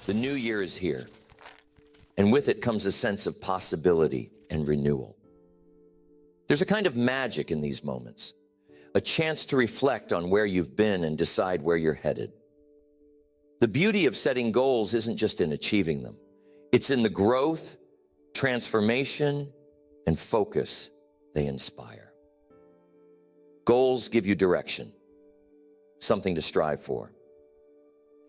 The new year is here, and with it comes a sense of possibility and renewal. There's a kind of magic in these moments, a chance to reflect on where you've been and decide where you're headed. The beauty of setting goals isn't just in achieving them. It's in the growth, transformation, and focus they inspire. Goals give you direction, something to strive for,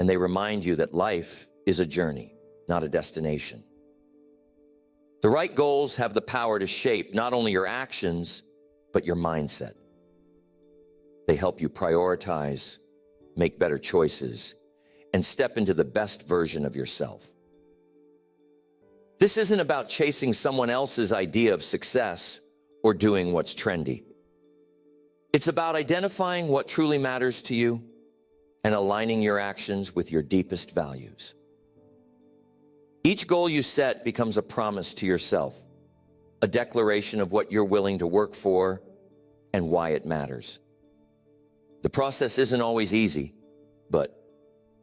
and they remind you that life is a journey, not a destination. The right goals have the power to shape not only your actions, but your mindset. They help you prioritize, make better choices, and step into the best version of yourself. This isn't about chasing someone else's idea of success or doing what's trendy. It's about identifying what truly matters to you and aligning your actions with your deepest values. Each goal you set becomes a promise to yourself, a declaration of what you're willing to work for and why it matters. The process isn't always easy, but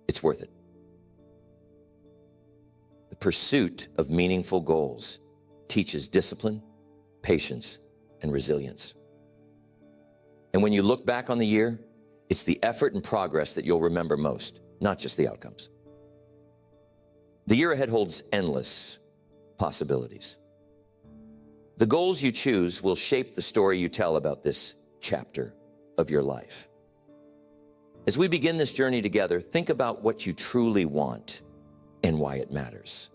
it's worth it. The pursuit of meaningful goals teaches discipline, patience, and resilience. And when you look back on the year, it's the effort and progress that you'll remember most, not just the outcomes. The year ahead holds endless possibilities. The goals you choose will shape the story you tell about this chapter of your life. As we begin this journey together, think about what you truly want and why it matters.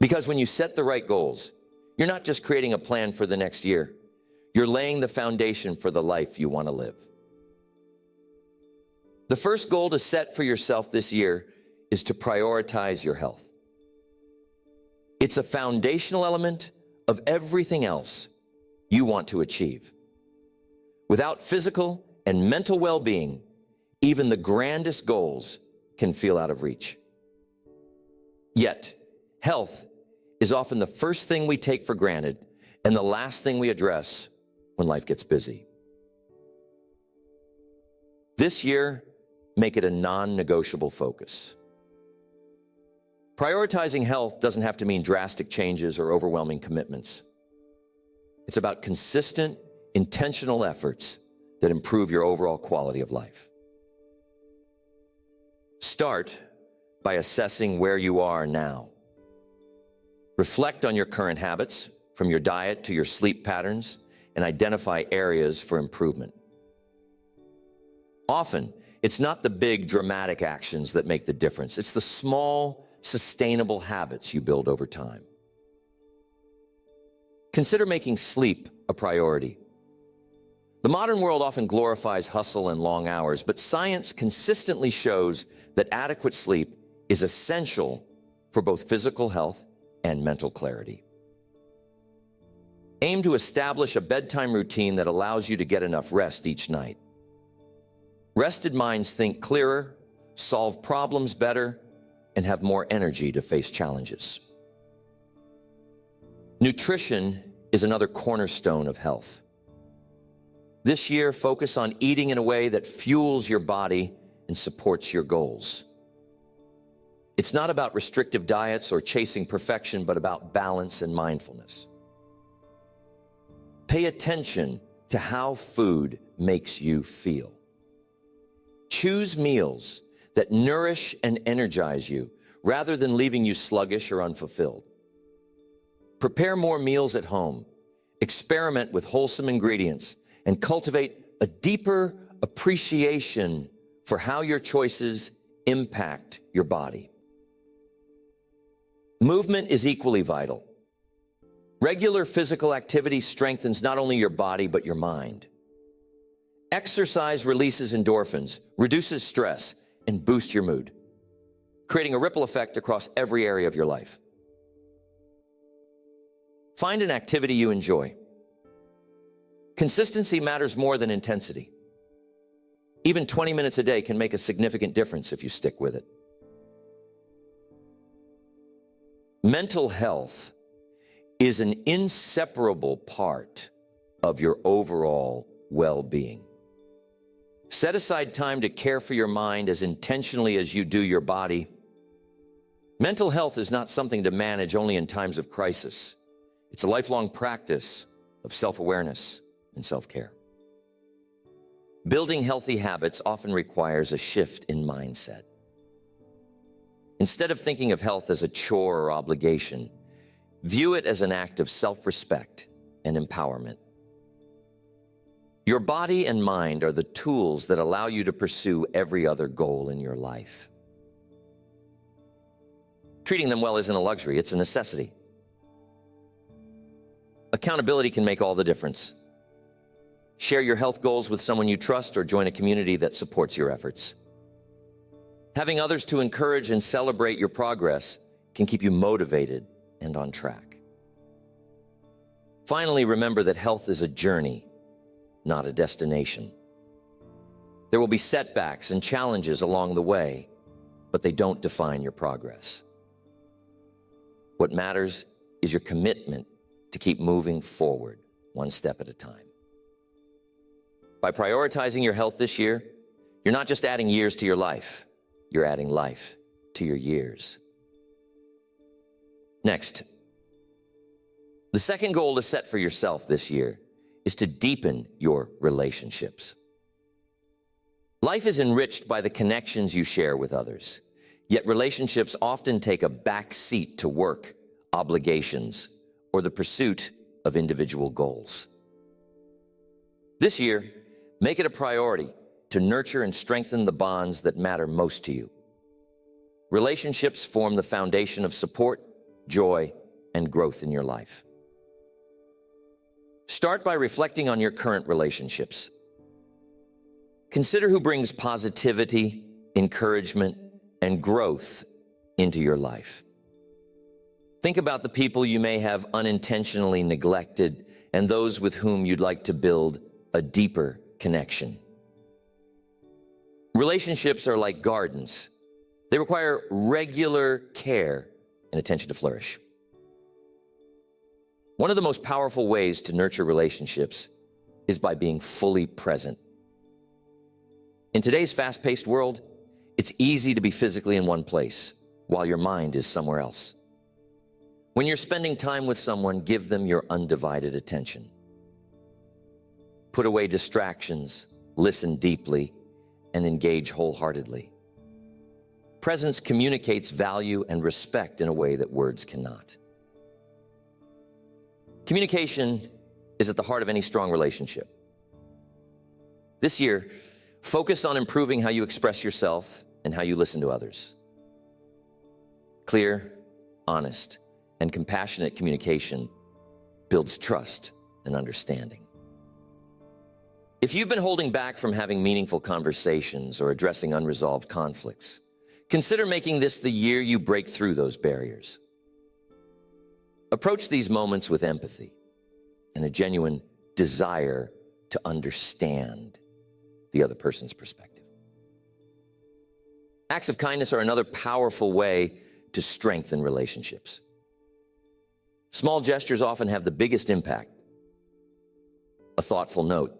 Because when you set the right goals, you're not just creating a plan for the next year. You're laying the foundation for the life you want to live. The first goal to set for yourself this year is to prioritize your health. It's a foundational element of everything else you want to achieve. Without physical and mental well-being, even the grandest goals can feel out of reach. Yet, health is often the first thing we take for granted and the last thing we address when life gets busy. This year, make it a non-negotiable focus. Prioritizing health doesn't have to mean drastic changes or overwhelming commitments. It's about consistent, intentional efforts that improve your overall quality of life. Start by assessing where you are now. Reflect on your current habits, from your diet to your sleep patterns, and identify areas for improvement. Often, it's not the big, dramatic actions that make the difference. It's the small, sustainable habits you build over time. Consider making sleep a priority. The modern world often glorifies hustle and long hours, but science consistently shows that adequate sleep is essential for both physical health and mental clarity. Aim to establish a bedtime routine that allows you to get enough rest each night. Rested minds think clearer, solve problems better, and have more energy to face challenges. Nutrition is another cornerstone of health. This year, focus on eating in a way that fuels your body and supports your goals. It's not about restrictive diets or chasing perfection, but about balance and mindfulness. Pay attention to how food makes you feel. Choose meals that nourish and energize you rather than leaving you sluggish or unfulfilled. Prepare more meals at home, experiment with wholesome ingredients, and cultivate a deeper appreciation for how your choices impact your body. Movement is equally vital. Regular physical activity strengthens not only your body, but your mind. Exercise releases endorphins, reduces stress, and boosts your mood, creating a ripple effect across every area of your life. Find an activity you enjoy. Consistency matters more than intensity. Even 20 minutes a day can make a significant difference if you stick with it. Mental health is an inseparable part of your overall well-being. Set aside time to care for your mind as intentionally as you do your body, Mental health is not something to manage only in times of crisis. It's a lifelong practice of self-awareness and self-care. Building healthy habits often requires a shift in mindset. Instead of thinking of health as a chore or obligation, view it as an act of self-respect and empowerment. Your body and mind are the tools that allow you to pursue every other goal in your life. Treating them well isn't a luxury, it's a necessity. Accountability can make all the difference. Share your health goals with someone you trust or join a community that supports your efforts. Having others to encourage and celebrate your progress can keep you motivated and on track. Finally, remember that health is a journey, not a destination. There will be setbacks and challenges along the way, but they don't define your progress. What matters is your commitment to keep moving forward, one step at a time. By prioritizing your health this year, you're not just adding years to your life, you're adding life to your years. Next, the second goal to set for yourself this year is to deepen your relationships. Life is enriched by the connections you share with others, yet relationships often take a back seat to work, obligations, or the pursuit of individual goals. This year, make it a priority to nurture and strengthen the bonds that matter most to you. Relationships form the foundation of support, joy, and growth in your life. Start by reflecting on your current relationships. Consider who brings positivity, encouragement, and growth into your life. Think about the people you may have unintentionally neglected and those with whom you'd like to build a deeper connection. Relationships are like gardens. They require regular care and attention to flourish. One of the most powerful ways to nurture relationships is by being fully present. In today's fast-paced world, it's easy to be physically in one place while your mind is somewhere else. When you're spending time with someone, give them your undivided attention. Put away distractions, listen deeply, and engage wholeheartedly. Presence communicates value and respect in a way that words cannot. Communication is at the heart of any strong relationship. This year, focus on improving how you express yourself and how you listen to others. Clear, honest, and compassionate communication builds trust and understanding. If you've been holding back from having meaningful conversations or addressing unresolved conflicts, consider making this the year you break through those barriers. Approach these moments with empathy and a genuine desire to understand the other person's perspective. Acts of kindness are another powerful way to strengthen relationships. Small gestures often have the biggest impact. A thoughtful note,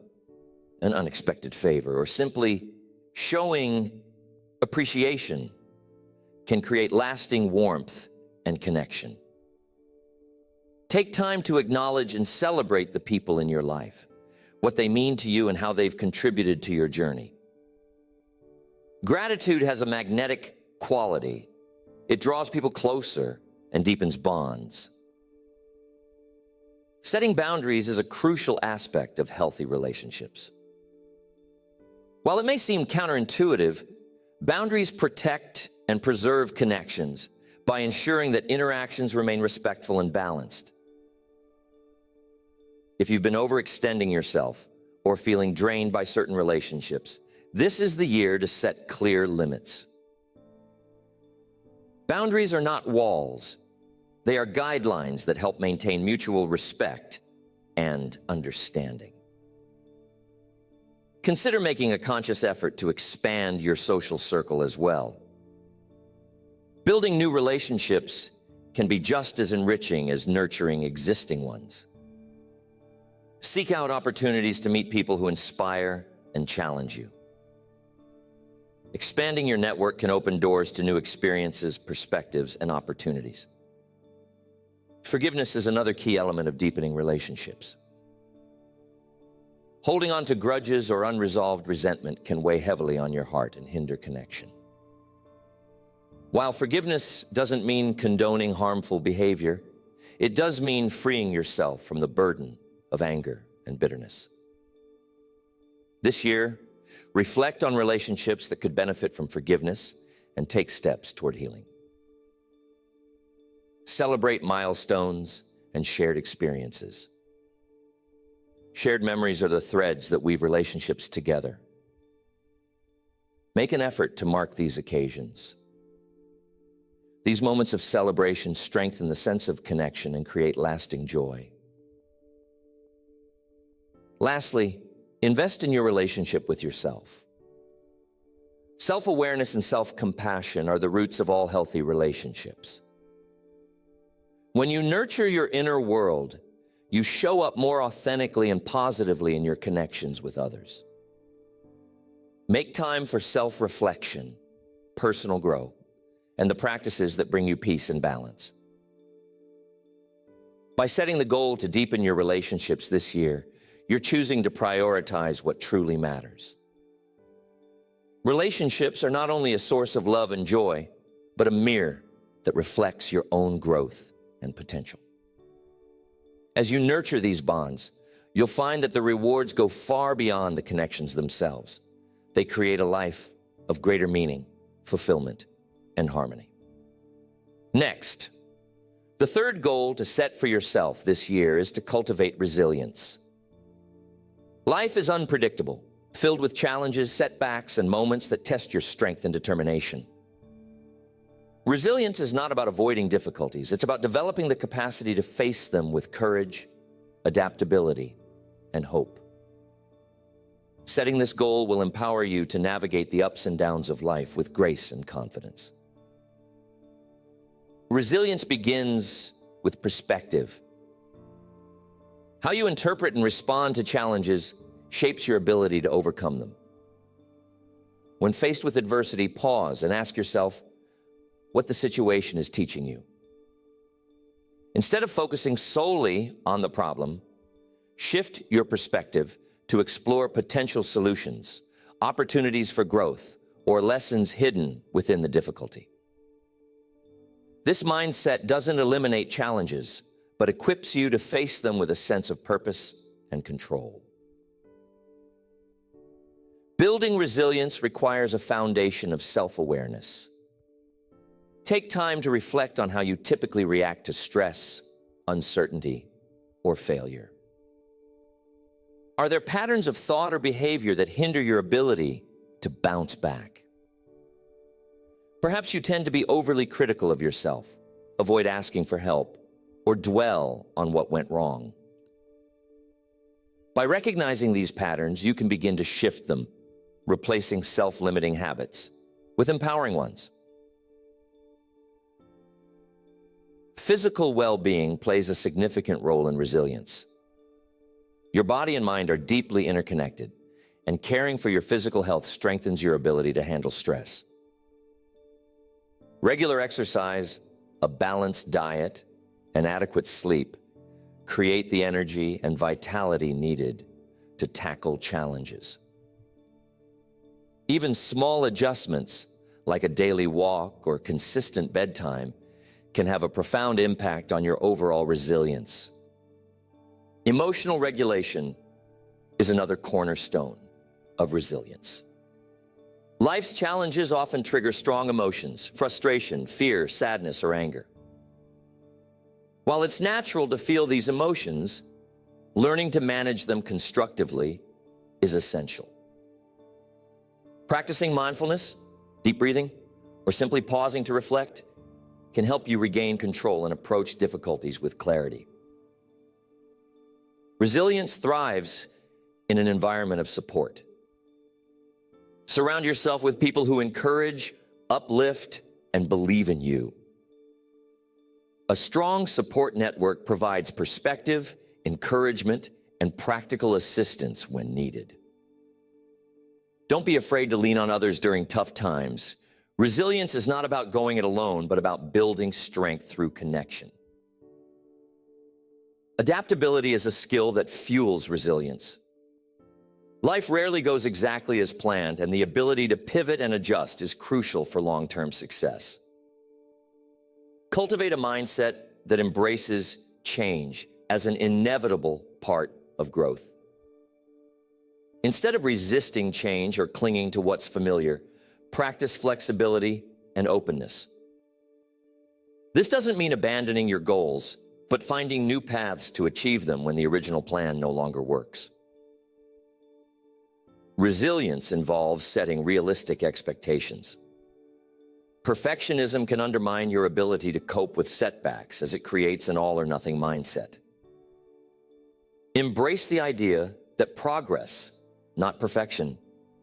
an unexpected favor, or simply showing appreciation can create lasting warmth and connection. Take time to acknowledge and celebrate the people in your life, what they mean to you and how they've contributed to your journey. Gratitude has a magnetic quality. It draws people closer and deepens bonds. Setting boundaries is a crucial aspect of healthy relationships. While it may seem counterintuitive, boundaries protect and preserve connections by ensuring that interactions remain respectful and balanced. If you've been overextending yourself or feeling drained by certain relationships, this is the year to set clear limits. Boundaries are not walls. They are guidelines that help maintain mutual respect and understanding. Consider making a conscious effort to expand your social circle as well. Building new relationships can be just as enriching as nurturing existing ones. Seek out opportunities to meet people who inspire and challenge you. Expanding your network can open doors to new experiences, perspectives, and opportunities. Forgiveness is another key element of deepening relationships. Holding on to grudges or unresolved resentment can weigh heavily on your heart and hinder connection. While forgiveness doesn't mean condoning harmful behavior, it does mean freeing yourself from the burden of anger and bitterness. This year, reflect on relationships that could benefit from forgiveness and take steps toward healing. Celebrate milestones and shared experiences. Shared memories are the threads that weave relationships together. Make an effort to mark these occasions. These moments of celebration strengthen the sense of connection and create lasting joy. Lastly, invest in your relationship with yourself. Self-awareness and self-compassion are the roots of all healthy relationships. When you nurture your inner world, you show up more authentically and positively in your connections with others. Make time for self-reflection, personal growth, and the practices that bring you peace and balance. By setting the goal to deepen your relationships this year, you're choosing to prioritize what truly matters. Relationships are not only a source of love and joy, but a mirror that reflects your own growth and potential. As you nurture these bonds, you'll find that the rewards go far beyond the connections themselves. They create a life of greater meaning, fulfillment, and harmony. Next, the third goal to set for yourself this year is to cultivate resilience. Life is unpredictable, filled with challenges, setbacks, and moments that test your strength and determination. Resilience is not about avoiding difficulties. It's about developing the capacity to face them with courage, adaptability, and hope. Setting this goal will empower you to navigate the ups and downs of life with grace and confidence. Resilience begins with perspective. How you interpret and respond to challenges shapes your ability to overcome them. When faced with adversity, pause and ask yourself what the situation is teaching you. Instead of focusing solely on the problem, shift your perspective to explore potential solutions, opportunities for growth, or lessons hidden within the difficulty. This mindset doesn't eliminate challenges, but equips you to face them with a sense of purpose and control. Building resilience requires a foundation of self-awareness. Take time to reflect on how you typically react to stress, uncertainty, or failure. Are there patterns of thought or behavior that hinder your ability to bounce back? Perhaps you tend to be overly critical of yourself, avoid asking for help, or dwell on what went wrong. By recognizing these patterns, you can begin to shift them, replacing self-limiting habits with empowering ones. Physical well-being plays a significant role in resilience. Your body and mind are deeply interconnected, and caring for your physical health strengthens your ability to handle stress. Regular exercise, a balanced diet, and adequate sleep create the energy and vitality needed to tackle challenges. Even small adjustments, like a daily walk or consistent bedtime, can have a profound impact on your overall resilience. Emotional regulation is another cornerstone of resilience. Life's challenges often trigger strong emotions, frustration, fear, sadness, or anger. While it's natural to feel these emotions, learning to manage them constructively is essential. Practicing mindfulness, deep breathing, or simply pausing to reflect can help you regain control and approach difficulties with clarity. Resilience thrives in an environment of support. Surround yourself with people who encourage, uplift, and believe in you. A strong support network provides perspective, encouragement, and practical assistance when needed. Don't be afraid to lean on others during tough times. Resilience is not about going it alone, but about building strength through connection. Adaptability is a skill that fuels resilience. Life rarely goes exactly as planned, and the ability to pivot and adjust is crucial for long-term success. Cultivate a mindset that embraces change as an inevitable part of growth. Instead of resisting change or clinging to what's familiar, practice flexibility and openness. This doesn't mean abandoning your goals, but finding new paths to achieve them when the original plan no longer works. Resilience involves setting realistic expectations. Perfectionism can undermine your ability to cope with setbacks as it creates an all-or-nothing mindset. Embrace the idea that progress, not perfection,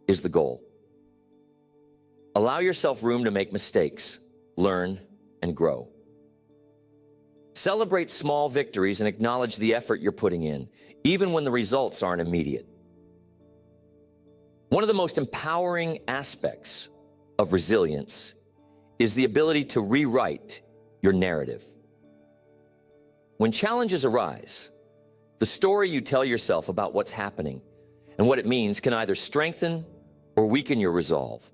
is the goal. Allow yourself room to make mistakes, learn, and grow. Celebrate small victories and acknowledge the effort you're putting in, even when the results aren't immediate. One of the most empowering aspects of resilience is the ability to rewrite your narrative. When challenges arise, the story you tell yourself about what's happening and what it means can either strengthen or weaken your resolve.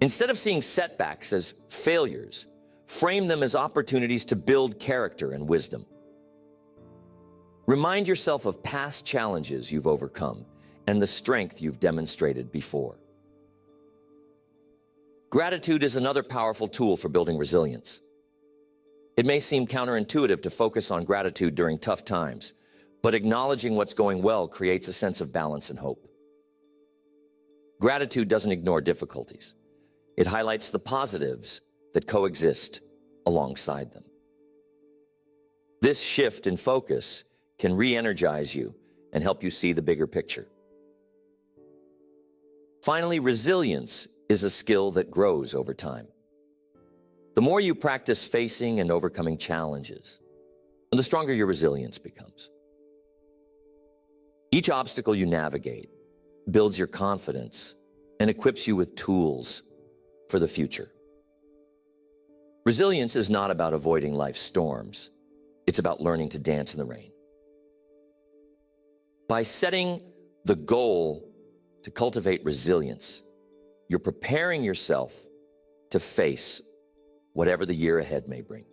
Instead of seeing setbacks as failures, frame them as opportunities to build character and wisdom. Remind yourself of past challenges you've overcome and the strength you've demonstrated before. Gratitude is another powerful tool for building resilience. It may seem counterintuitive to focus on gratitude during tough times, but acknowledging what's going well creates a sense of balance and hope. Gratitude doesn't ignore difficulties. It highlights the positives that coexist alongside them. This shift in focus can re-energize you and help you see the bigger picture. Finally, resilience is a skill that grows over time. The more you practice facing and overcoming challenges, the stronger your resilience becomes. Each obstacle you navigate builds your confidence and equips you with tools for the future. Resilience is not about avoiding life's storms. It's about learning to dance in the rain. By setting the goal to cultivate resilience, you're preparing yourself to face whatever the year ahead may bring.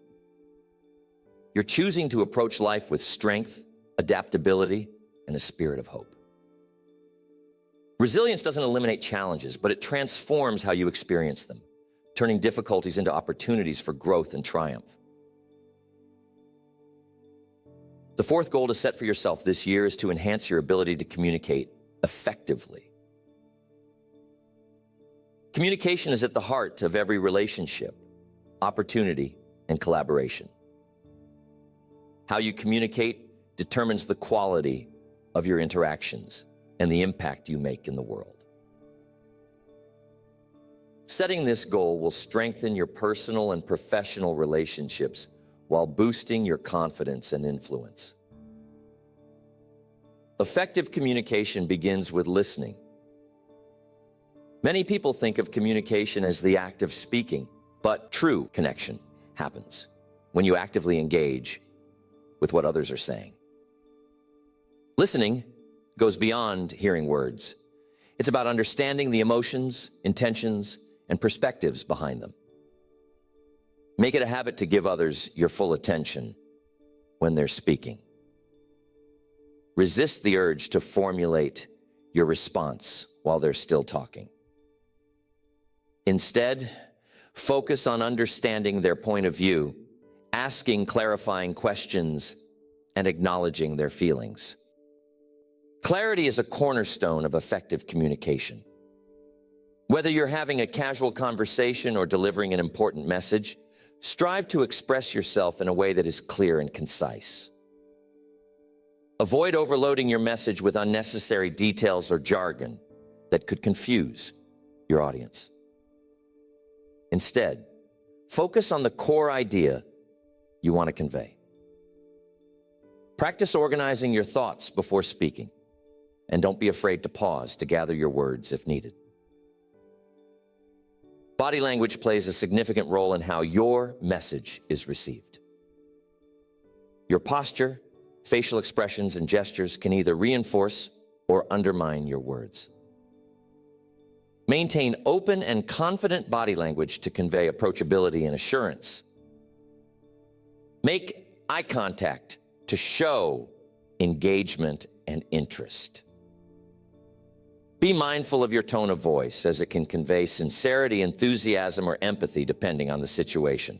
You're choosing to approach life with strength, adaptability, and a spirit of hope. Resilience doesn't eliminate challenges, but it transforms how you experience them, turning difficulties into opportunities for growth and triumph. The fourth goal to set for yourself this year is to enhance your ability to communicate effectively. Communication is at the heart of every relationship, opportunity, and collaboration. How you communicate determines the quality of your interactions and the impact you make in the world. Setting this goal will strengthen your personal and professional relationships while boosting your confidence and influence. Effective communication begins with listening. Many people think of communication as the act of speaking, but true connection happens when you actively engage with what others are saying. Listening goes beyond hearing words. It's about understanding the emotions, intentions, and perspectives behind them. Make it a habit to give others your full attention when they're speaking. Resist the urge to formulate your response while they're still talking. Instead, focus on understanding their point of view, asking clarifying questions, and acknowledging their feelings. Clarity is a cornerstone of effective communication. Whether you're having a casual conversation or delivering an important message, strive to express yourself in a way that is clear and concise. Avoid overloading your message with unnecessary details or jargon that could confuse your audience. Instead, focus on the core idea you want to convey. Practice organizing your thoughts before speaking and don't be afraid to pause to gather your words if needed. Body language plays a significant role in how your message is received. Your posture, facial expressions, and gestures can either reinforce or undermine your words. Maintain open and confident body language to convey approachability and assurance. Make eye contact to show engagement and interest. Be mindful of your tone of voice, as it can convey sincerity, enthusiasm, or empathy depending on the situation.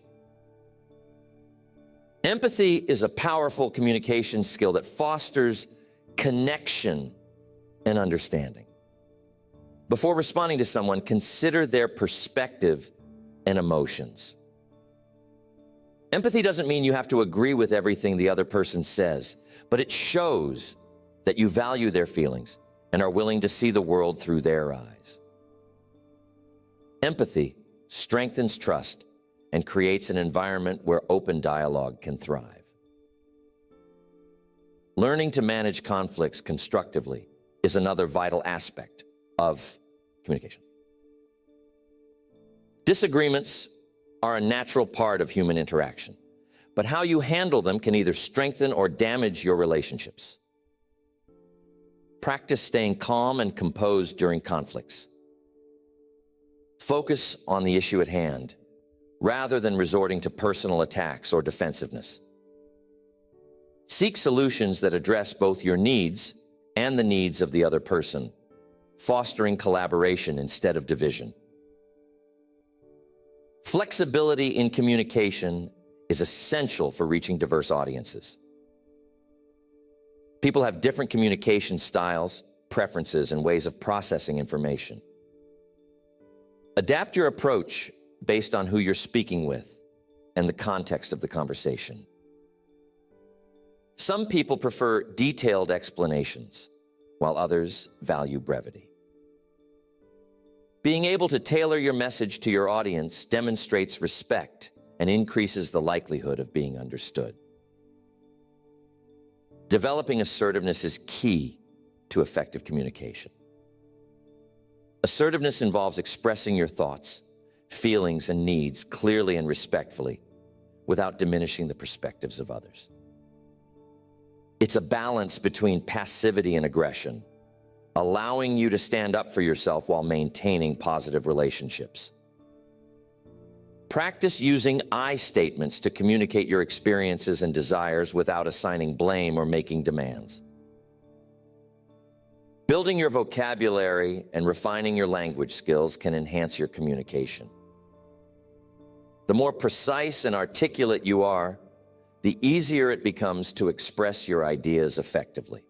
Empathy is a powerful communication skill that fosters connection and understanding. Before responding to someone, consider their perspective and emotions. Empathy doesn't mean you have to agree with everything the other person says, but it shows that you value their feelings and are willing to see the world through their eyes. Empathy strengthens trust and creates an environment where open dialogue can thrive. Learning to manage conflicts constructively is another vital aspect of communication. Disagreements are a natural part of human interaction, but how you handle them can either strengthen or damage your relationships. Practice staying calm and composed during conflicts. Focus on the issue at hand, rather than resorting to personal attacks or defensiveness. Seek solutions that address both your needs and the needs of the other person, fostering collaboration instead of division. Flexibility in communication is essential for reaching diverse audiences. People have different communication styles, preferences, and ways of processing information. Adapt your approach based on who you're speaking with and the context of the conversation. Some people prefer detailed explanations, while others value brevity. Being able to tailor your message to your audience demonstrates respect and increases the likelihood of being understood. Developing assertiveness is key to effective communication. Assertiveness involves expressing your thoughts, feelings, and needs clearly and respectfully without diminishing the perspectives of others. It's a balance between passivity and aggression, allowing you to stand up for yourself while maintaining positive relationships. Practice using I statements to communicate your experiences and desires without assigning blame or making demands. Building your vocabulary and refining your language skills can enhance your communication. The more precise and articulate you are, the easier it becomes to express your ideas effectively.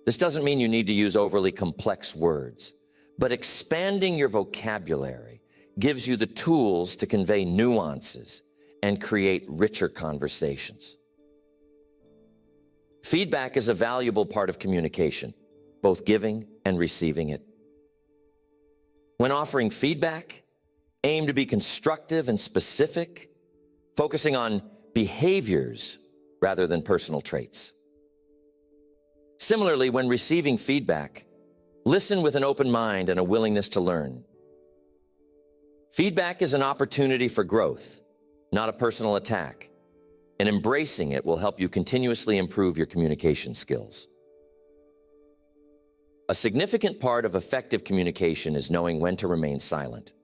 This doesn't mean you need to use overly complex words, but expanding your vocabulary gives you the tools to convey nuances and create richer conversations. Feedback is a valuable part of communication, both giving and receiving it. When offering feedback, aim to be constructive and specific, focusing on behaviors rather than personal traits. Similarly, when receiving feedback, listen with an open mind and a willingness to learn. Feedback is an opportunity for growth, not a personal attack, and embracing it will help you continuously improve your communication skills. A significant part of effective communication is knowing when to remain silent.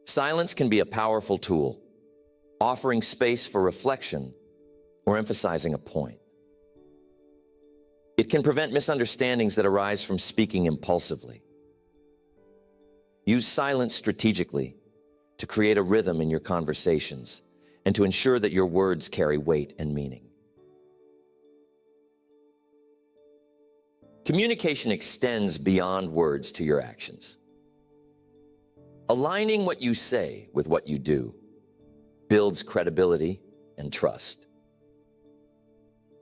Silence can be a powerful tool, offering space for reflection or emphasizing a point. It can prevent misunderstandings that arise from speaking impulsively. Use silence strategically to create a rhythm in your conversations and to ensure that your words carry weight and meaning. Communication extends beyond words to your actions. Aligning what you say with what you do builds credibility and trust.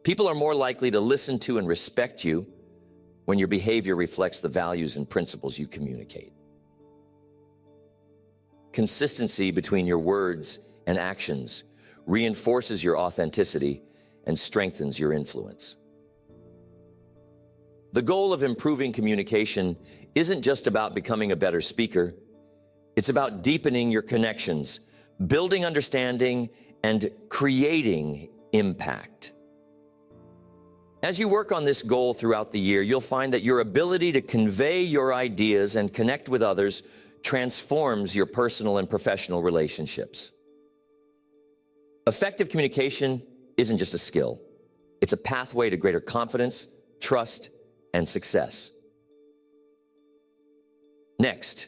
People are more likely to listen to and respect you when your behavior reflects the values and principles you communicate. Consistency between your words and actions reinforces your authenticity and strengthens your influence. The goal of improving communication isn't just about becoming a better speaker. It's about deepening your connections, building understanding, and creating impact. As you work on this goal throughout the year, you'll find that your ability to convey your ideas and connect with others transforms your personal and professional relationships. Effective communication isn't just a skill. It's a pathway to greater confidence, trust, and success. Next,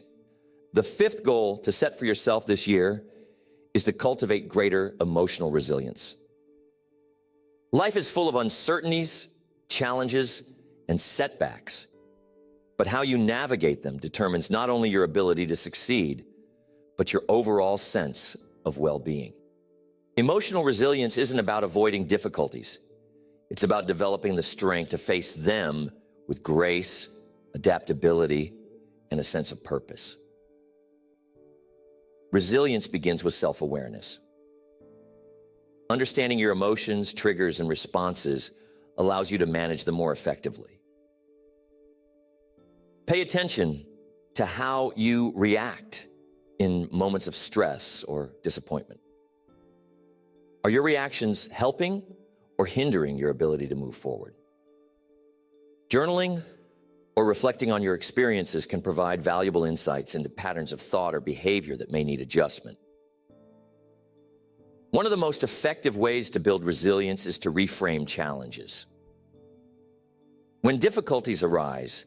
the fifth goal to set for yourself this year is to cultivate greater emotional resilience. Life is full of uncertainties, challenges, and setbacks, but how you navigate them determines not only your ability to succeed, but your overall sense of well-being. Emotional resilience isn't about avoiding difficulties. It's about developing the strength to face them with grace, adaptability, and a sense of purpose. Resilience begins with self-awareness. Understanding your emotions, triggers, and responses allows you to manage them more effectively. Pay attention to how you react in moments of stress or disappointment. Are your reactions helping or hindering your ability to move forward? Journaling or reflecting on your experiences can provide valuable insights into patterns of thought or behavior that may need adjustment. One of the most effective ways to build resilience is to reframe challenges. When difficulties arise,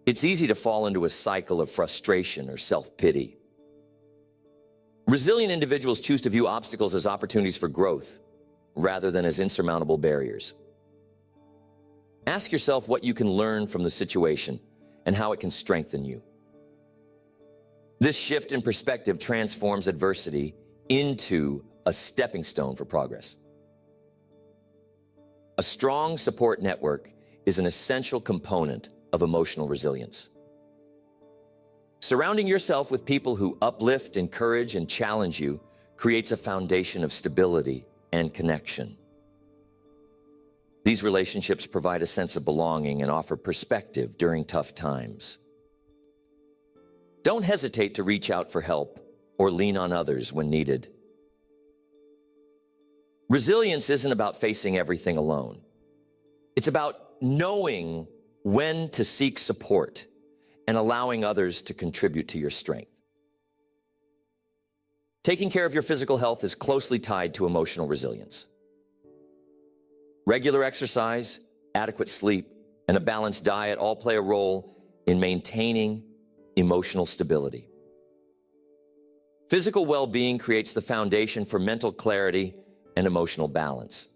it's easy to fall into a cycle of frustration or self-pity. Resilient individuals choose to view obstacles as opportunities for growth rather than as insurmountable barriers. Ask yourself what you can learn from the situation and how it can strengthen you. This shift in perspective transforms adversity into a stepping stone for progress. A strong support network is an essential component of emotional resilience. Surrounding yourself with people who uplift, encourage, and challenge you creates a foundation of stability and connection. These relationships provide a sense of belonging and offer perspective during tough times. Don't hesitate to reach out for help or lean on others when needed. Resilience isn't about facing everything alone. It's about knowing when to seek support and allowing others to contribute to your strength. Taking care of your physical health is closely tied to emotional resilience. Regular exercise, adequate sleep, and a balanced diet all play a role in maintaining emotional stability. Physical well-being creates the foundation for mental clarity and emotional balance.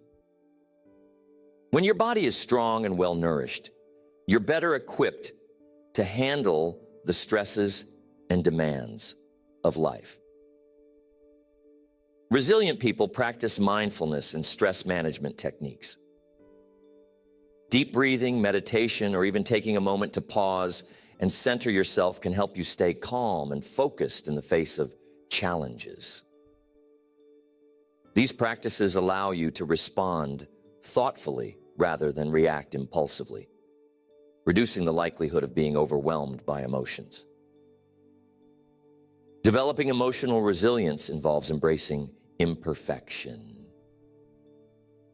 When your body is strong and well-nourished, you're better equipped to handle the stresses and demands of life. Resilient people practice mindfulness and stress management techniques. Deep breathing, meditation, or even taking a moment to pause and center yourself can help you stay calm and focused in the face of challenges. These practices allow you to respond thoughtfully rather than react impulsively, reducing the likelihood of being overwhelmed by emotions. Developing emotional resilience involves embracing imperfection.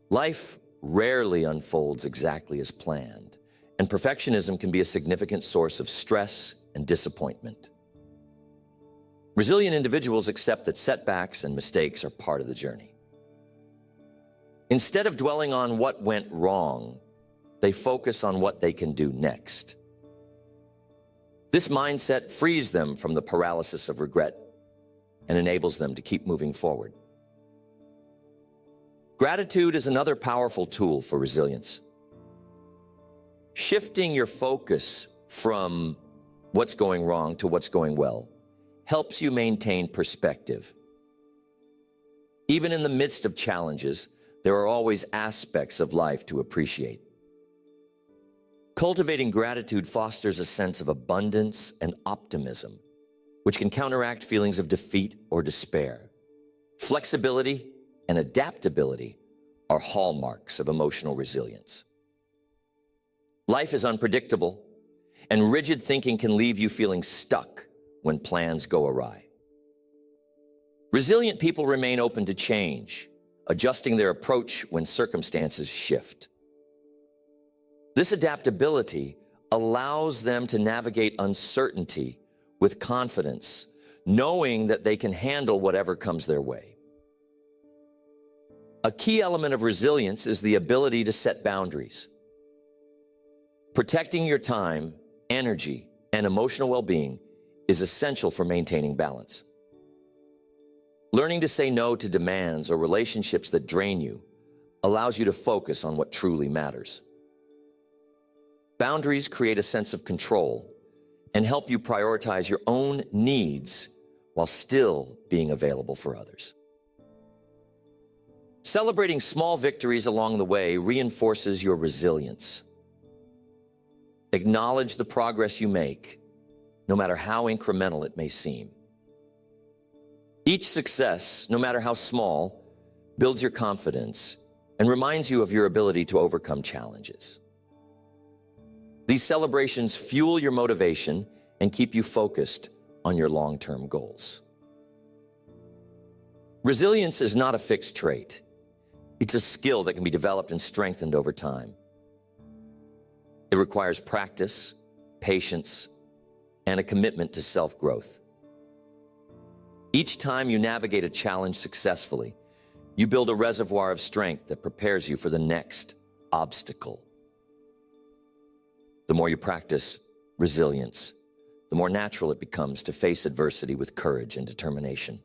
Life rarely unfolds exactly as planned, and perfectionism can be a significant source of stress and disappointment. Resilient individuals accept that setbacks and mistakes are part of the journey. Instead of dwelling on what went wrong, they focus on what they can do next. This mindset frees them from the paralysis of regret and enables them to keep moving forward. Gratitude is another powerful tool for resilience. Shifting your focus from what's going wrong to what's going well helps you maintain perspective. Even in the midst of challenges, there are always aspects of life to appreciate. Cultivating gratitude fosters a sense of abundance and optimism, which can counteract feelings of defeat or despair. Flexibility and adaptability are hallmarks of emotional resilience. Life is unpredictable, and rigid thinking can leave you feeling stuck when plans go awry. Resilient people remain open to change, adjusting their approach when circumstances shift. This adaptability allows them to navigate uncertainty with confidence, knowing that they can handle whatever comes their way. A key element of resilience is the ability to set boundaries. Protecting your time, energy, and emotional well-being is essential for maintaining balance. Learning to say no to demands or relationships that drain you allows you to focus on what truly matters. Boundaries create a sense of control and help you prioritize your own needs while still being available for others. Celebrating small victories along the way reinforces your resilience. Acknowledge the progress you make, no matter how incremental it may seem. Each success, no matter how small, builds your confidence and reminds you of your ability to overcome challenges. These celebrations fuel your motivation and keep you focused on your long-term goals. Resilience is not a fixed trait. It's a skill that can be developed and strengthened over time. It requires practice, patience, and a commitment to self-growth. Each time you navigate a challenge successfully, you build a reservoir of strength that prepares you for the next obstacle. The more you practice resilience, the more natural it becomes to face adversity with courage and determination.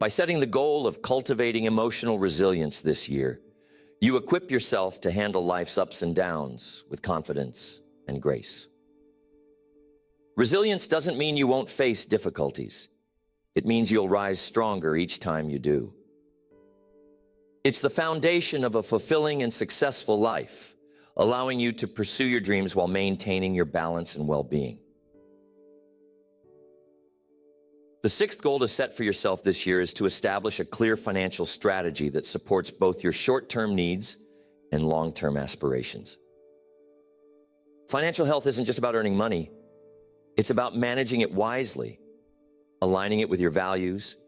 By setting the goal of cultivating emotional resilience this year, you equip yourself to handle life's ups and downs with confidence and grace. Resilience doesn't mean you won't face difficulties. It means you'll rise stronger each time you do. It's the foundation of a fulfilling and successful life, allowing you to pursue your dreams while maintaining your balance and well-being. The sixth goal to set for yourself this year is to establish a clear financial strategy that supports both your short-term needs and long-term aspirations. Financial health isn't just about earning money. It's about managing it wisely, aligning it with your values,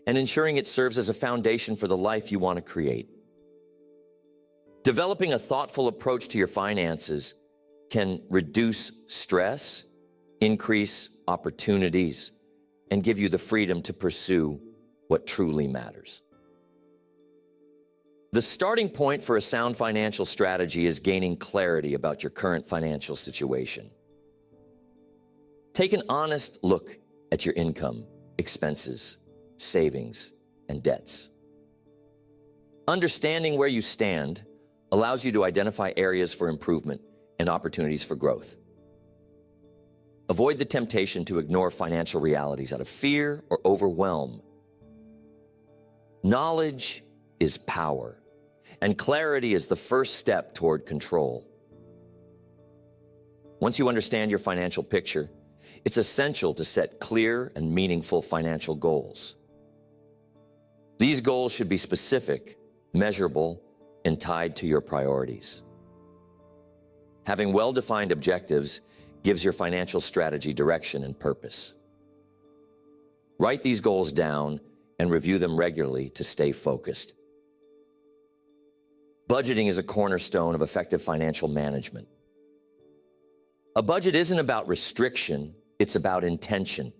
and ensuring it serves as a foundation for the life you want to create. Developing a thoughtful approach to your finances can reduce stress, increase opportunities, and give you the freedom to pursue what truly matters. The starting point for a sound financial strategy is gaining clarity about your current financial situation. Take an honest look at your income, expenses, savings, and debts. Understanding where you stand allows you to identify areas for improvement and opportunities for growth. Avoid the temptation to ignore financial realities out of fear or overwhelm. Knowledge is power, and clarity is the first step toward control. Once you understand your financial picture, it's essential to set clear and meaningful financial goals. These goals should be specific, measurable, and tied to your priorities. Having well-defined objectives gives your financial strategy direction and purpose. Write these goals down and review them regularly to stay focused. Budgeting is a cornerstone of effective financial management. A budget isn't about restriction, it's about intention.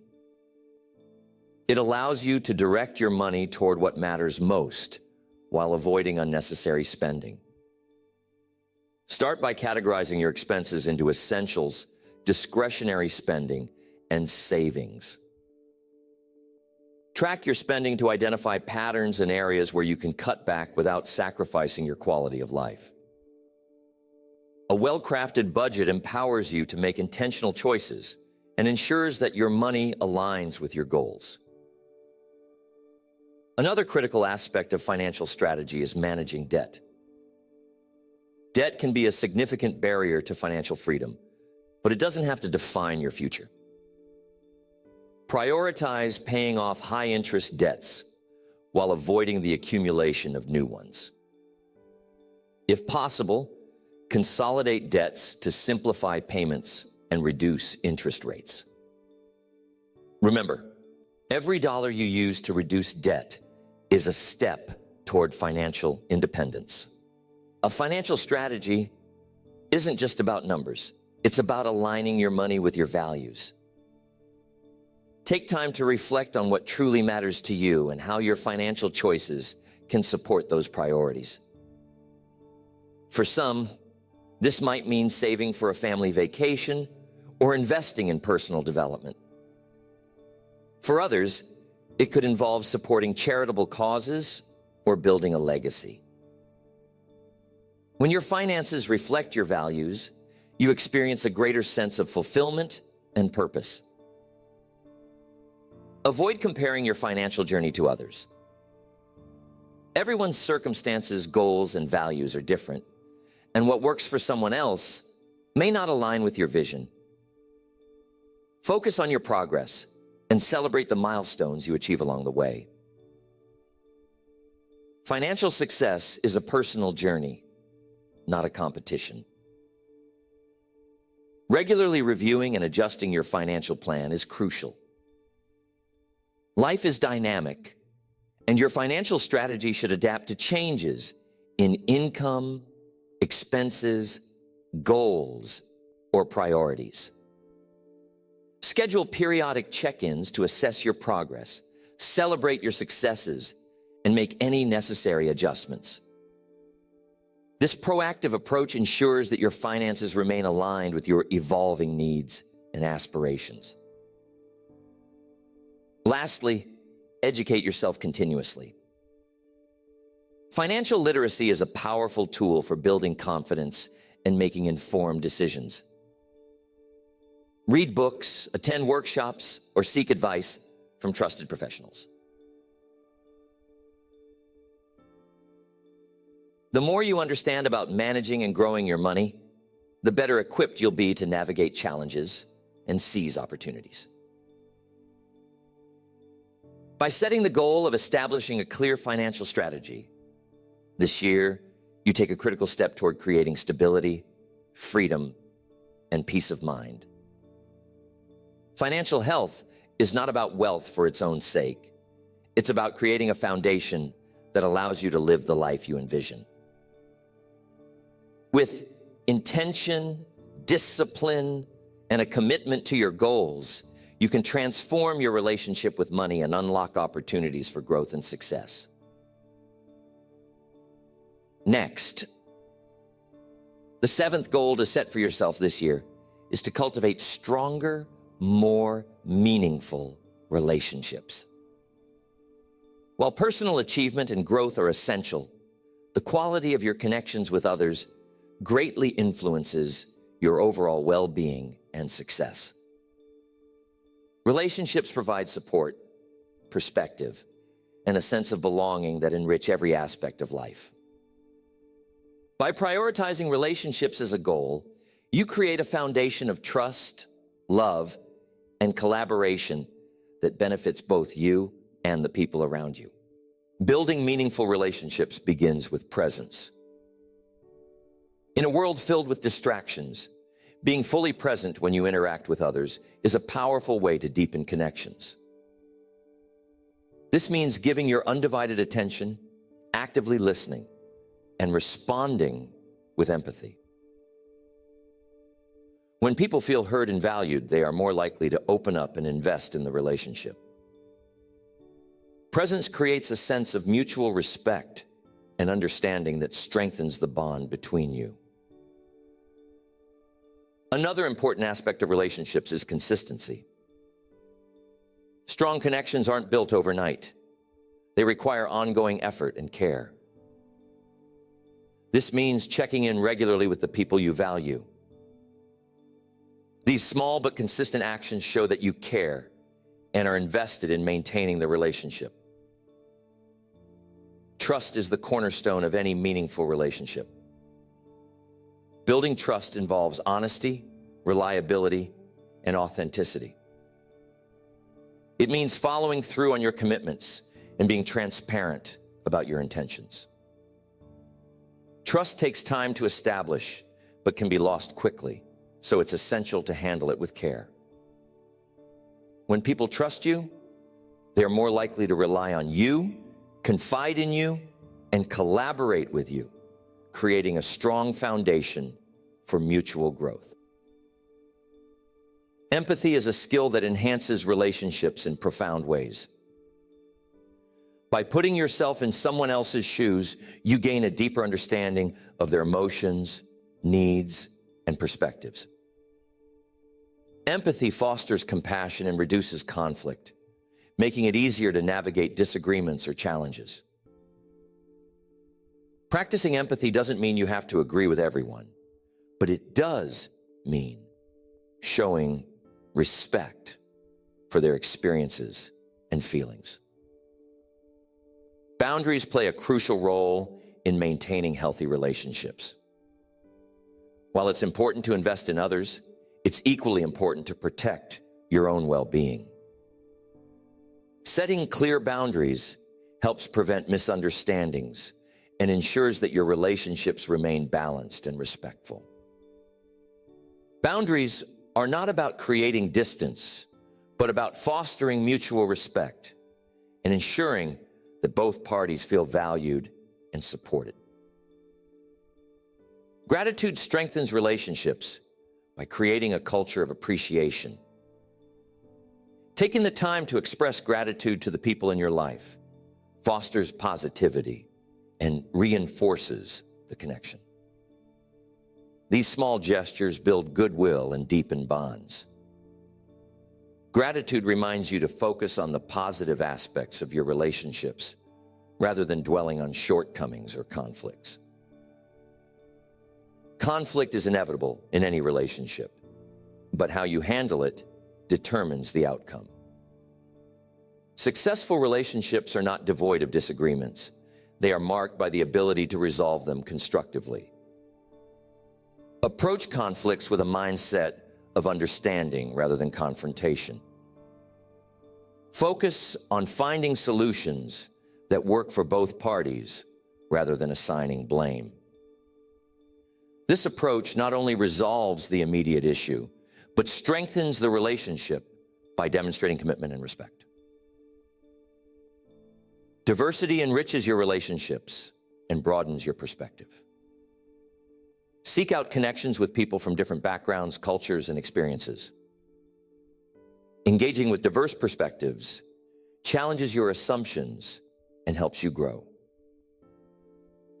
It allows you to direct your money toward what matters most while avoiding unnecessary spending. Start by categorizing your expenses into essentials, discretionary spending, and savings. Track your spending to identify patterns and areas where you can cut back without sacrificing your quality of life. A well-crafted budget empowers you to make intentional choices and ensures that your money aligns with your goals. Another critical aspect of financial strategy is managing debt. Debt can be a significant barrier to financial freedom, but it doesn't have to define your future. Prioritize paying off high-interest debts while avoiding the accumulation of new ones. If possible, Consolidate debts to simplify payments and reduce interest rates. Remember, every dollar you use to reduce debt is a step toward financial independence. A financial strategy isn't just about numbers. It's about aligning your money with your values. Take time to reflect on what truly matters to you and how your financial choices can support those priorities. For some, this might mean saving for a family vacation or investing in personal development. For others, it could involve supporting charitable causes or building a legacy. When your finances reflect your values, you experience a greater sense of fulfillment and purpose. Avoid comparing your financial journey to others. Everyone's circumstances, goals, and values are different, and what works for someone else may not align with your vision. Focus on your progress and celebrate the milestones you achieve along the way. Financial success is a personal journey, not a competition. Regularly reviewing and adjusting your financial plan is crucial. Life is dynamic, and your financial strategy should adapt to changes in income, expenses, goals, or priorities. Schedule periodic check-ins to assess your progress, celebrate your successes, and make any necessary adjustments. This proactive approach ensures that your finances remain aligned with your evolving needs and aspirations. Lastly, educate yourself continuously. Financial literacy is a powerful tool for building confidence and making informed decisions. Read books, attend workshops, or seek advice from trusted professionals. The more you understand about managing and growing your money, the better equipped you'll be to navigate challenges and seize opportunities. By setting the goal of establishing a clear financial strategy, this year, you take a critical step toward creating stability, freedom, and peace of mind. Financial health is not about wealth for its own sake. It's about creating a foundation that allows you to live the life you envision. With intention, discipline, and a commitment to your goals, you can transform your relationship with money and unlock opportunities for growth and success. Next, the seventh goal to set for yourself this year is to cultivate stronger, more meaningful relationships. While personal achievement and growth are essential, the quality of your connections with others greatly influences your overall well-being and success. Relationships provide support, perspective, and a sense of belonging that enrich every aspect of life. By prioritizing relationships as a goal, you create a foundation of trust, love, and collaboration that benefits both you and the people around you. Building meaningful relationships begins with presence. In a world filled with distractions, being fully present when you interact with others is a powerful way to deepen connections. This means giving your undivided attention, actively listening, and responding with empathy. When people feel heard and valued, they are more likely to open up and invest in the relationship. Presence creates a sense of mutual respect and understanding that strengthens the bond between you. Another important aspect of relationships is consistency. Strong connections aren't built overnight. They require ongoing effort and care. This means checking in regularly with the people you value. These small but consistent actions show that you care and are invested in maintaining the relationship. Trust is the cornerstone of any meaningful relationship. Building trust involves honesty, reliability, and authenticity. It means following through on your commitments and being transparent about your intentions. Trust takes time to establish, but can be lost quickly, so it's essential to handle it with care. When people trust you, they are more likely to rely on you, confide in you, and collaborate with you, creating a strong foundation for mutual growth. Empathy is a skill that enhances relationships in profound ways. By putting yourself in someone else's shoes, you gain a deeper understanding of their emotions, needs, and perspectives. Empathy fosters compassion and reduces conflict, making it easier to navigate disagreements or challenges. Practicing empathy doesn't mean you have to agree with everyone, but it does mean showing respect for their experiences and feelings. Boundaries play a crucial role in maintaining healthy relationships. While it's important to invest in others, it's equally important to protect your own well-being. Setting clear boundaries helps prevent misunderstandings and ensures that your relationships remain balanced and respectful. Boundaries are not about creating distance, but about fostering mutual respect and ensuring that both parties feel valued and supported. Gratitude strengthens relationships by creating a culture of appreciation. Taking the time to express gratitude to the people in your life fosters positivity and reinforces the connection. These small gestures build goodwill and deepen bonds. Gratitude reminds you to focus on the positive aspects of your relationships rather than dwelling on shortcomings or conflicts. Conflict is inevitable in any relationship, but how you handle it determines the outcome. Successful relationships are not devoid of disagreements. They are marked by the ability to resolve them constructively. Approach conflicts with a mindset of understanding rather than confrontation. Focus on finding solutions that work for both parties rather than assigning blame. This approach not only resolves the immediate issue, but strengthens the relationship by demonstrating commitment and respect. Diversity enriches your relationships and broadens your perspective. Seek out connections with people from different backgrounds, cultures, and experiences. Engaging with diverse perspectives challenges your assumptions and helps you grow.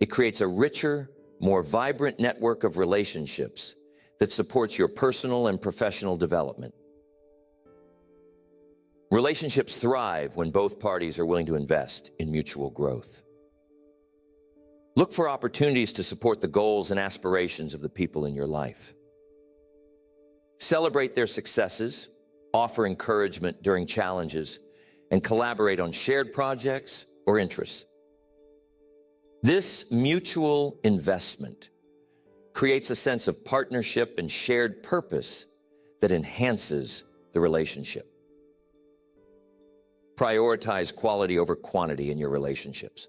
It creates a richer, more vibrant network of relationships that supports your personal and professional development. Relationships thrive when both parties are willing to invest in mutual growth. Look for opportunities to support the goals and aspirations of the people in your life. Celebrate their successes, offer encouragement during challenges, and collaborate on shared projects or interests. This mutual investment creates a sense of partnership and shared purpose that enhances the relationship. Prioritize quality over quantity in your relationships.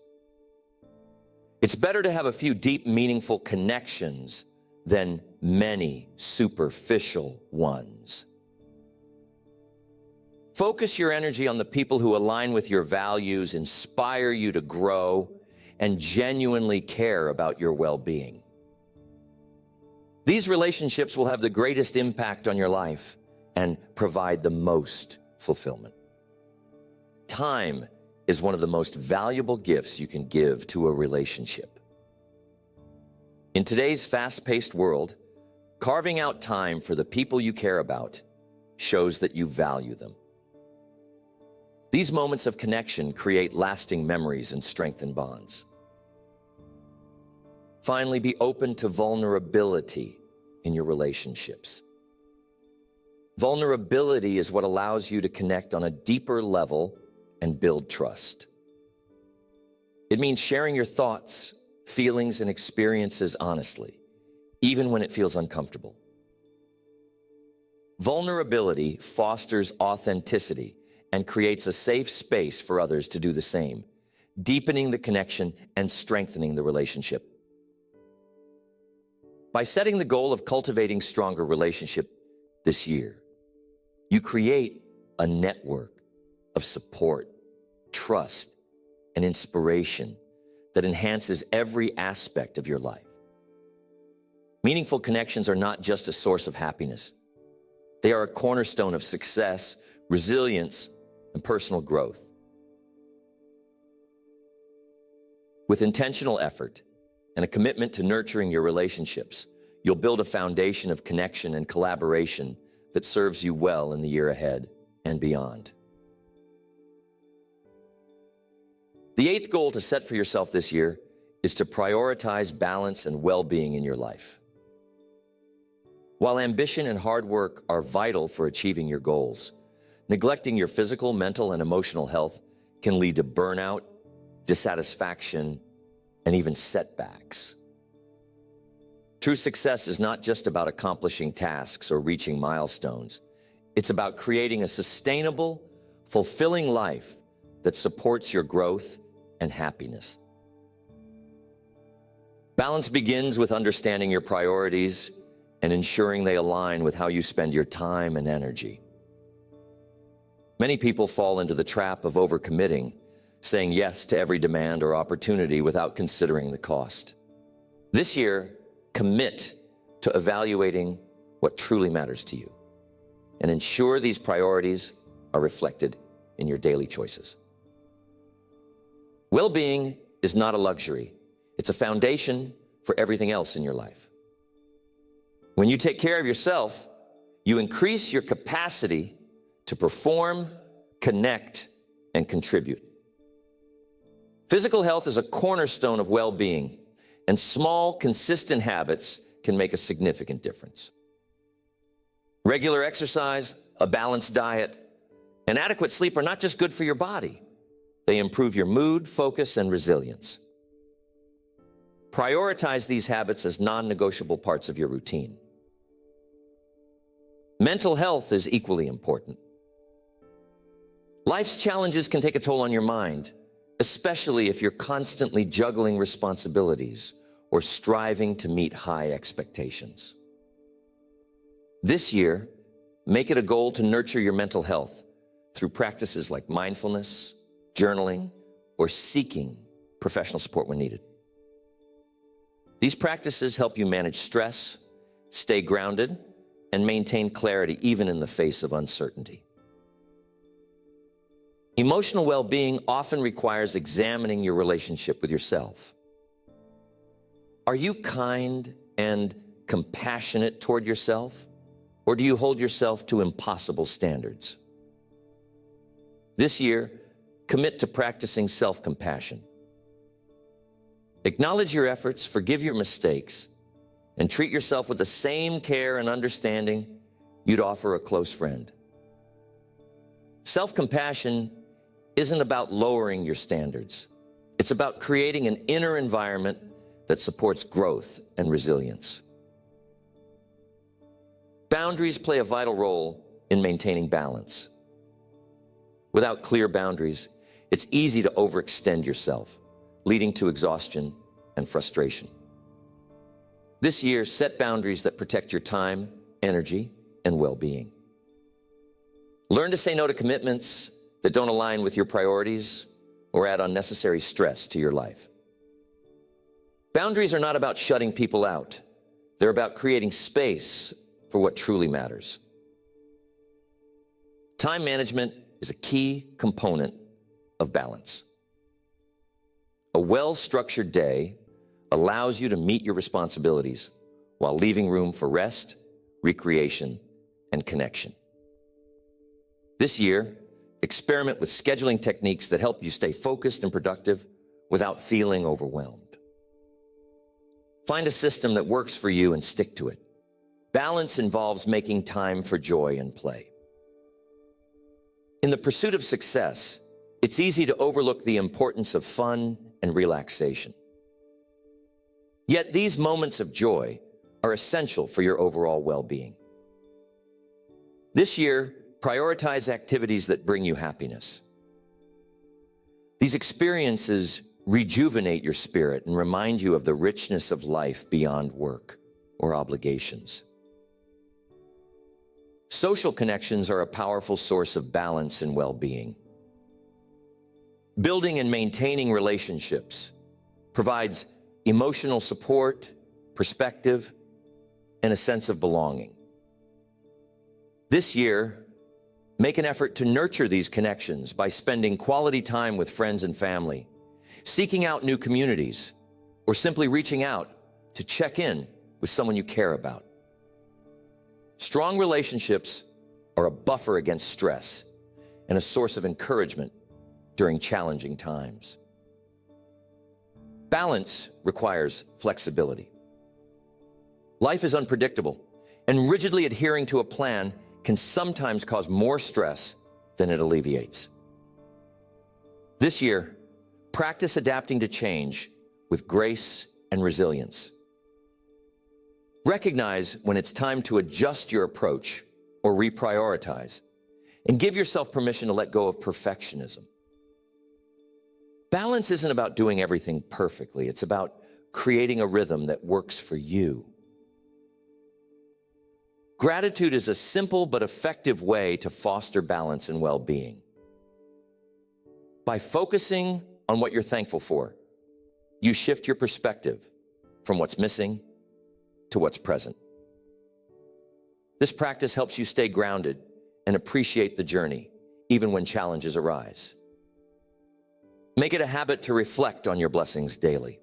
It's better to have a few deep, meaningful connections than many superficial ones. Focus your energy on the people who align with your values, inspire you to grow, and genuinely care about your well-being. These relationships will have the greatest impact on your life and provide the most fulfillment. Time is one of the most valuable gifts you can give to a relationship. In today's fast-paced world, carving out time for the people you care about shows that you value them. These moments of connection create lasting memories and strengthen bonds. Finally, be open to vulnerability in your relationships. Vulnerability is what allows you to connect on a deeper level and build trust. It means sharing your thoughts, feelings, and experiences honestly, even when it feels uncomfortable. Vulnerability fosters authenticity and creates a safe space for others to do the same, deepening the connection and strengthening the relationship. By setting the goal of cultivating stronger relationship this year, you create a network of support, trust, and inspiration that enhances every aspect of your life. Meaningful connections are not just a source of happiness. They are a cornerstone of success, resilience, and personal growth. With intentional effort and a commitment to nurturing your relationships, you'll build a foundation of connection and collaboration that serves you well in the year ahead and beyond. The eighth goal to set for yourself this year is to prioritize balance and well-being in your life. While ambition and hard work are vital for achieving your goals, neglecting your physical, mental, and emotional health can lead to burnout, dissatisfaction, and even setbacks. True success is not just about accomplishing tasks or reaching milestones. It's about creating a sustainable, fulfilling life that supports your growth and happiness. Balance begins with understanding your priorities and ensuring they align with how you spend your time and energy. Many people fall into the trap of overcommitting, saying yes to every demand or opportunity without considering the cost. This year, commit to evaluating what truly matters to you and ensure these priorities are reflected in your daily choices. Well-being is not a luxury. It's a foundation for everything else in your life. When you take care of yourself, you increase your capacity to perform, connect, and contribute. Physical health is a cornerstone of well-being, and small, consistent habits can make a significant difference. Regular exercise, a balanced diet, and adequate sleep are not just good for your body. They improve your mood, focus, and resilience. Prioritize these habits as non-negotiable parts of your routine. Mental health is equally important. Life's challenges can take a toll on your mind, especially if you're constantly juggling responsibilities or striving to meet high expectations. This year, make it a goal to nurture your mental health through practices like mindfulness, journaling, or seeking professional support when needed. These practices help you manage stress, stay grounded, and maintain clarity even in the face of uncertainty. Emotional well-being often requires examining your relationship with yourself. Are you kind and compassionate toward yourself, or do you hold yourself to impossible standards? This year, commit to practicing self-compassion. Acknowledge your efforts, forgive your mistakes, and treat yourself with the same care and understanding you'd offer a close friend. Self-compassion isn't about lowering your standards. It's about creating an inner environment that supports growth and resilience. Boundaries play a vital role in maintaining balance. Without clear boundaries, it's easy to overextend yourself, leading to exhaustion and frustration. This year, set boundaries that protect your time, energy, and well-being. Learn to say no to commitments that don't align with your priorities or add unnecessary stress to your life. Boundaries are not about shutting people out. They're about creating space for what truly matters. Time management is a key component of balance. A well-structured day allows you to meet your responsibilities while leaving room for rest, recreation, and connection. This year, experiment with scheduling techniques that help you stay focused and productive without feeling overwhelmed. Find a system that works for you and stick to it. Balance involves making time for joy and play. In the pursuit of success, it's easy to overlook the importance of fun and relaxation. Yet these moments of joy are essential for your overall well-being. This year, prioritize activities that bring you happiness. These experiences rejuvenate your spirit and remind you of the richness of life beyond work or obligations. Social connections are a powerful source of balance and well-being. Building and maintaining relationships provides emotional support, perspective, and a sense of belonging. This year, make an effort to nurture these connections by spending quality time with friends and family, seeking out new communities, or simply reaching out to check in with someone you care about. Strong relationships are a buffer against stress and a source of encouragement during challenging times. Balance requires flexibility. Life is unpredictable, and rigidly adhering to a plan can sometimes cause more stress than it alleviates. This year, practice adapting to change with grace and resilience. Recognize when it's time to adjust your approach or reprioritize, and give yourself permission to let go of perfectionism. Balance isn't about doing everything perfectly. It's about creating a rhythm that works for you. Gratitude is a simple but effective way to foster balance and well-being. By focusing on what you're thankful for, you shift your perspective from what's missing to what's present. This practice helps you stay grounded and appreciate the journey, even when challenges arise. Make it a habit to reflect on your blessings daily.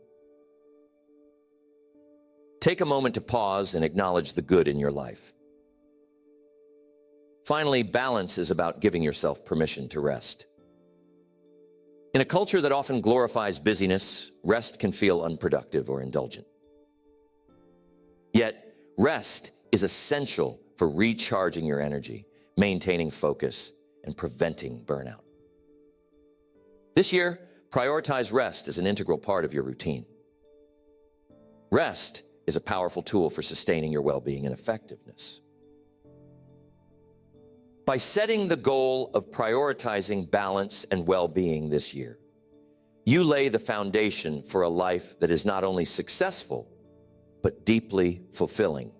Take a moment to pause and acknowledge the good in your life. Finally, balance is about giving yourself permission to rest. In a culture that often glorifies busyness, rest can feel unproductive or indulgent. Yet, rest is essential for recharging your energy, maintaining focus, and preventing burnout. This year, prioritize rest as an integral part of your routine. Rest is a powerful tool for sustaining your well-being and effectiveness. By setting the goal of prioritizing balance and well-being this year, you lay the foundation for a life that is not only successful, but deeply fulfilling.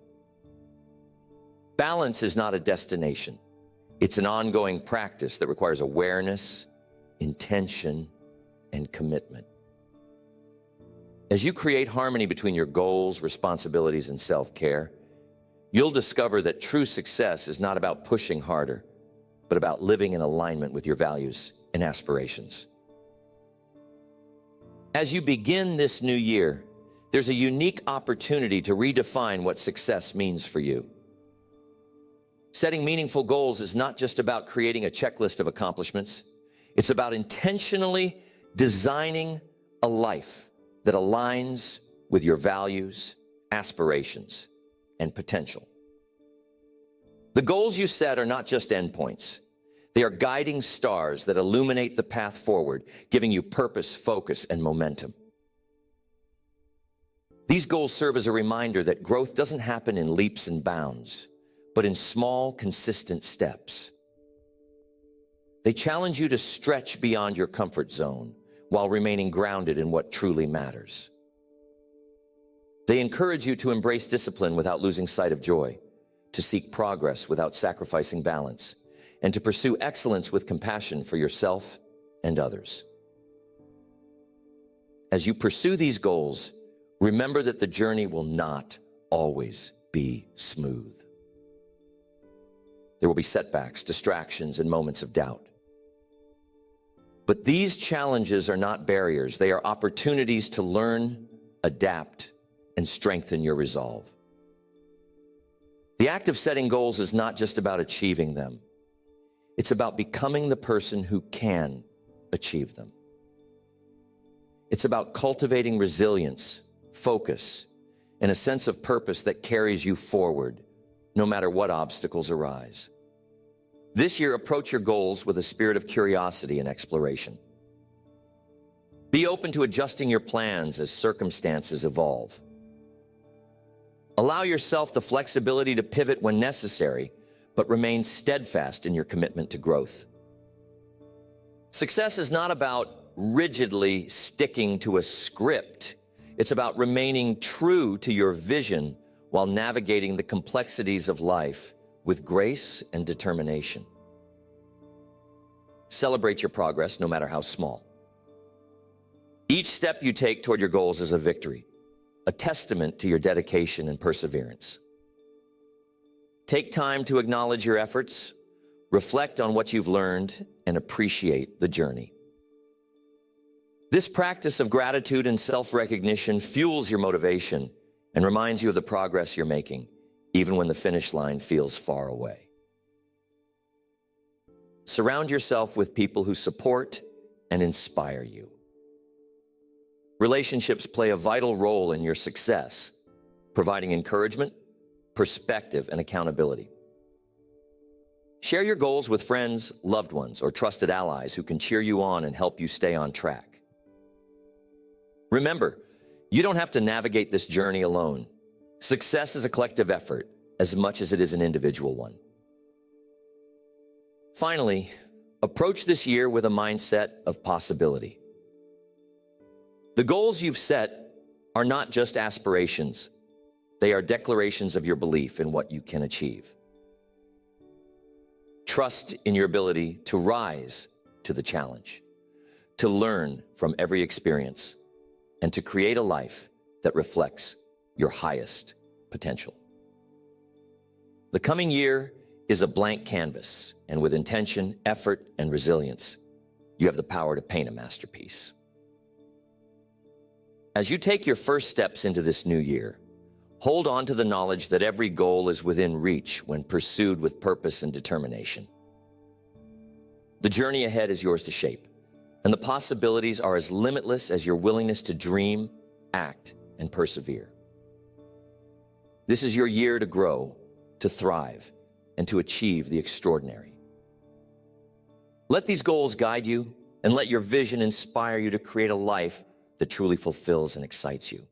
Balance is not a destination. It's an ongoing practice that requires awareness, intention, and commitment. As you create harmony between your goals, responsibilities, and self-care, you'll discover that true success is not about pushing harder, but about living in alignment with your values and aspirations. As you begin this new year, there's a unique opportunity to redefine what success means for you. Setting meaningful goals is not just about creating a checklist of accomplishments. It's about intentionally designing a life that aligns with your values, aspirations, and potential. The goals you set are not just endpoints. They are guiding stars that illuminate the path forward, giving you purpose, focus, and momentum. These goals serve as a reminder that growth doesn't happen in leaps and bounds, but in small, consistent steps. They challenge you to stretch beyond your comfort zone while remaining grounded in what truly matters. They encourage you to embrace discipline without losing sight of joy, to seek progress without sacrificing balance, and to pursue excellence with compassion for yourself and others. As you pursue these goals, remember that the journey will not always be smooth. There will be setbacks, distractions, and moments of doubt. But these challenges are not barriers. They are opportunities to learn, adapt, and strengthen your resolve. The act of setting goals is not just about achieving them. It's about becoming the person who can achieve them. It's about cultivating resilience, focus, and a sense of purpose that carries you forward, no matter what obstacles arise. This year, approach your goals with a spirit of curiosity and exploration. Be open to adjusting your plans as circumstances evolve. Allow yourself the flexibility to pivot when necessary, but remain steadfast in your commitment to growth. Success is not about rigidly sticking to a script. It's about remaining true to your vision while navigating the complexities of life with grace and determination. Celebrate your progress, no matter how small. Each step you take toward your goals is a victory, a testament to your dedication and perseverance. Take time to acknowledge your efforts, reflect on what you've learned, and appreciate the journey. This practice of gratitude and self-recognition fuels your motivation and reminds you of the progress you're making, even when the finish line feels far away. Surround yourself with people who support and inspire you. Relationships play a vital role in your success, providing encouragement, perspective, and accountability. Share your goals with friends, loved ones, or trusted allies who can cheer you on and help you stay on track. Remember, you don't have to navigate this journey alone. Success is a collective effort as much as it is an individual one. Finally, approach this year with a mindset of possibility. The goals you've set are not just aspirations. They are declarations of your belief in what you can achieve. Trust in your ability to rise to the challenge, to learn from every experience, and to create a life that reflects your highest potential. The coming year is a blank canvas, and with intention, effort, and resilience, you have the power to paint a masterpiece. As you take your first steps into this new year, hold on to the knowledge that every goal is within reach when pursued with purpose and determination. The journey ahead is yours to shape, and the possibilities are as limitless as your willingness to dream, act, and persevere. This is your year to grow, to thrive, and to achieve the extraordinary. Let these goals guide you, and let your vision inspire you to create a life that truly fulfills and excites you.